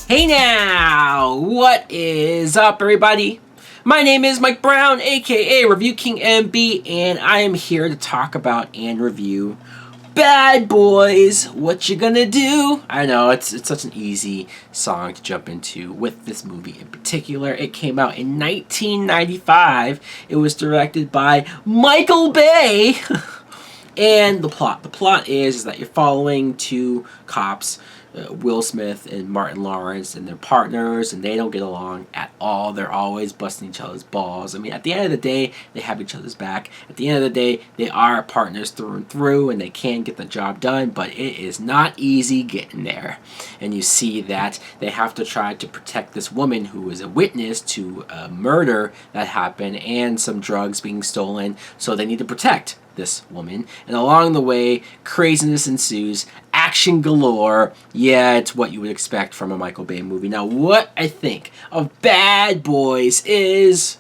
Hey now! What is up, everybody? My name is Mike Brown, aka Review King MB, and I am here to talk about and review Bad Boys. What you gonna do? I know it's such an easy song to jump into with this movie in particular. It came out in 1995. It was directed by Michael Bay. And the plot is that you're following two cops, Will Smith and Martin Lawrence, and they're partners, and they don't get along at all. They're always busting each other's balls. I mean, at the end of the day, they have each other's back. At the end of the day, they are partners through and through, and they can get the job done, but it is not easy getting there. And you see that they have to try to protect this woman who is a witness to a murder that happened and some drugs being stolen, so they need to protect this woman. And along the way, craziness ensues, action galore. Yeah, it's what you would expect from a Michael Bay movie. Now, what I think of Bad Boys is,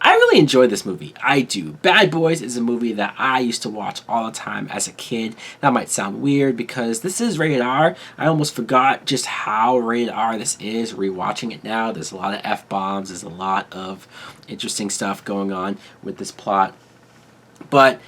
I really enjoy this movie. I do. Bad Boys is a movie that I used to watch all the time as a kid. That might sound weird because this is rated R. I almost forgot just how rated R this is rewatching it now. There's a lot of F-bombs. There's a lot of interesting stuff going on with this plot. But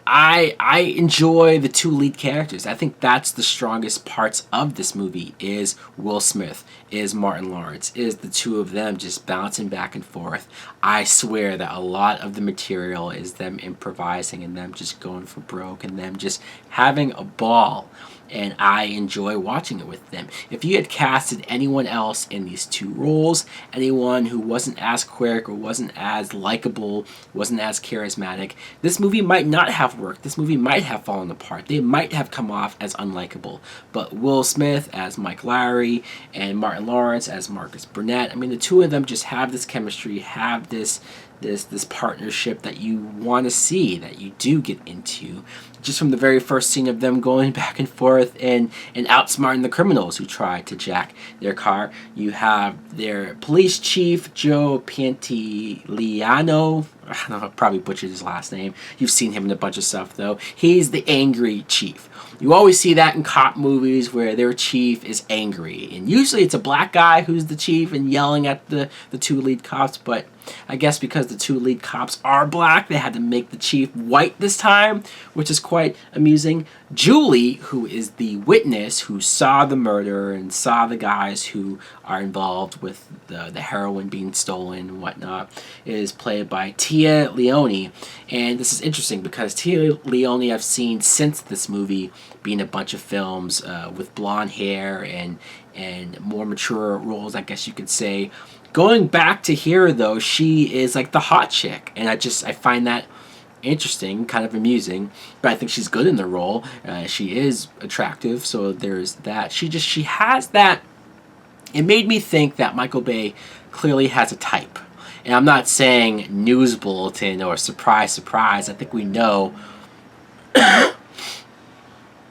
I enjoy the two lead characters. I think that's the strongest parts of this movie is Will Smith, is Martin Lawrence, is the two of them just bouncing back and forth. I swear that a lot of the material is them improvising and them just going for broke and them just having a ball. And I enjoy watching it with them. If you had casted anyone else in these two roles, anyone who wasn't as quick or wasn't as likable, wasn't as charismatic, this movie might not have worked. This movie might have fallen apart. They might have come off as unlikable. But Will Smith as Mike Lowry and Martin Lawrence as Marcus Burnett, I mean, the two of them just have this chemistry, have this partnership that you want to see, that you do get into. Just from the very first scene of them going back and forth and outsmarting the criminals who try to jack their car. You have their police chief, Joe Pantoliano. I don't know, I probably butchered his last name. You've seen him in a bunch of stuff, though. He's the angry chief. You always see that in cop movies where their chief is angry. And usually it's a black guy who's the chief and yelling at the two lead cops. But I guess because the two lead cops are black, they had to make the chief white this time, which is quite amusing. Julie, who is the witness who saw the murder and saw the guys who are involved with the heroin being stolen and whatnot, is played by Tia Leone. And this is interesting because Tia Leone I've seen since this movie be in a bunch of films with blonde hair and more mature roles, I guess you could say. Going back to here, though, she is like the hot chick, and I find that interesting, kind of amusing, but I think she's good in the role. She is attractive, so there's that. She has that. It made me think that Michael Bay clearly has a type, and I'm not saying news bulletin or surprise, surprise. I think we know.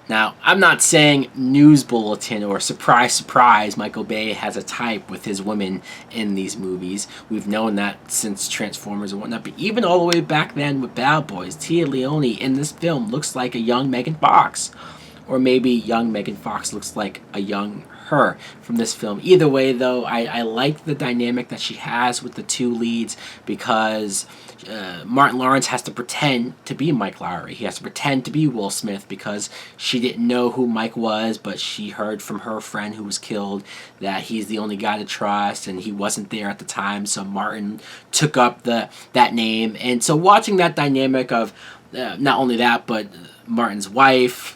Now, I'm not saying news bulletin or surprise, surprise, Michael Bay has a type with his women in these movies. We've known that since Transformers and whatnot, but even all the way back then with Bad Boys, Tia Leone in this film looks like a young Megan Fox. Or maybe young Megan Fox looks like a young her from this film. Either way, though, I like the dynamic that she has with the two leads because Martin Lawrence has to pretend to be Mike Lowry. He has to pretend to be Will Smith because she didn't know who Mike was, but she heard from her friend who was killed that he's the only guy to trust, and he wasn't there at the time, so Martin took up that name. And so watching that dynamic of not only that, but Martin's wife,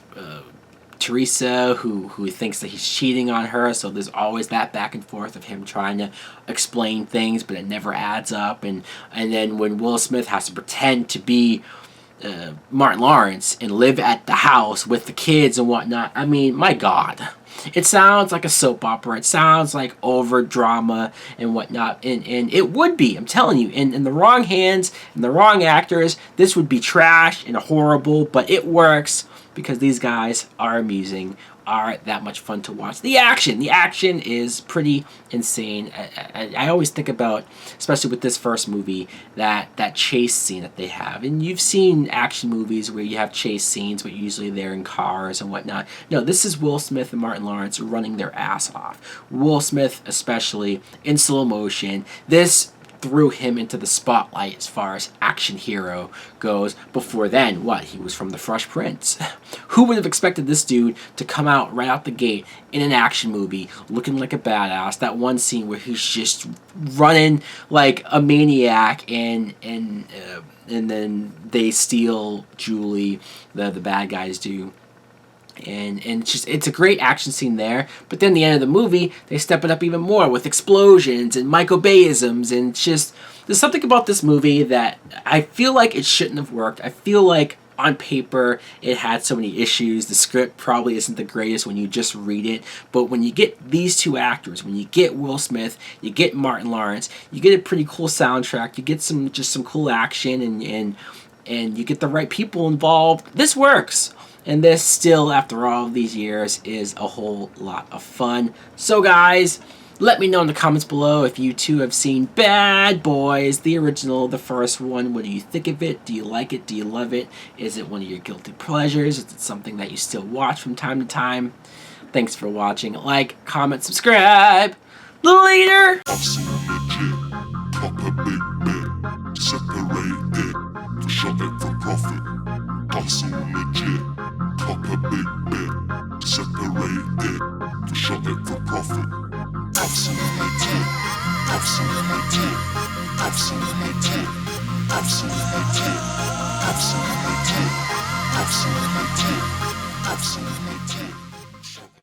Teresa, who thinks that he's cheating on her, so there's always that back and forth of him trying to explain things, but it never adds up. And then when Will Smith has to pretend to be Martin Lawrence and live at the house with the kids and whatnot, I mean, my God. It sounds like a soap opera. It sounds like over drama and whatnot. And it would be, I'm telling you, in the wrong hands, in the wrong actors, this would be trash and horrible, but it works because these guys are amusing are that much fun to watch. The action is pretty insane. I always think about, especially with this first movie, that chase scene that they have. And you've seen action movies where you have chase scenes, but usually they're in cars and whatnot. No, this is Will Smith and Martin Lawrence running their ass off. Will Smith especially in slow motion. This threw him into the spotlight as far as action hero goes. Before then, what? He was from The Fresh Prince. Who would have expected this dude to come out right out the gate in an action movie looking like a badass? That one scene where he's just running like a maniac and then they steal Julie, the bad guys do. And it's a great action scene there. But then the end of the movie, they step it up even more with explosions and Michael Bay-isms, and it's just, there's something about this movie that I feel like it shouldn't have worked. I feel like on paper it had so many issues. The script probably isn't the greatest when you just read it, but when you get these two actors, when you get Will Smith, you get Martin Lawrence, you get a pretty cool soundtrack, you get some cool action, and you get the right people involved. This works. And this still, after all of these years, is a whole lot of fun. So guys, let me know in the comments below if you too have seen Bad Boys, the original, the first one. What do you think of it? Do you like it? Do you love it? Is it one of your guilty pleasures? Is it something that you still watch from time to time? Thanks for watching. Like, comment, subscribe. Later! Hustle legit, pop a big bit, separate it, to shop it for profit. Hustle legit, hustle legit, hustle legit, hustle legit, hustle legit, hustle legit, hustle legit.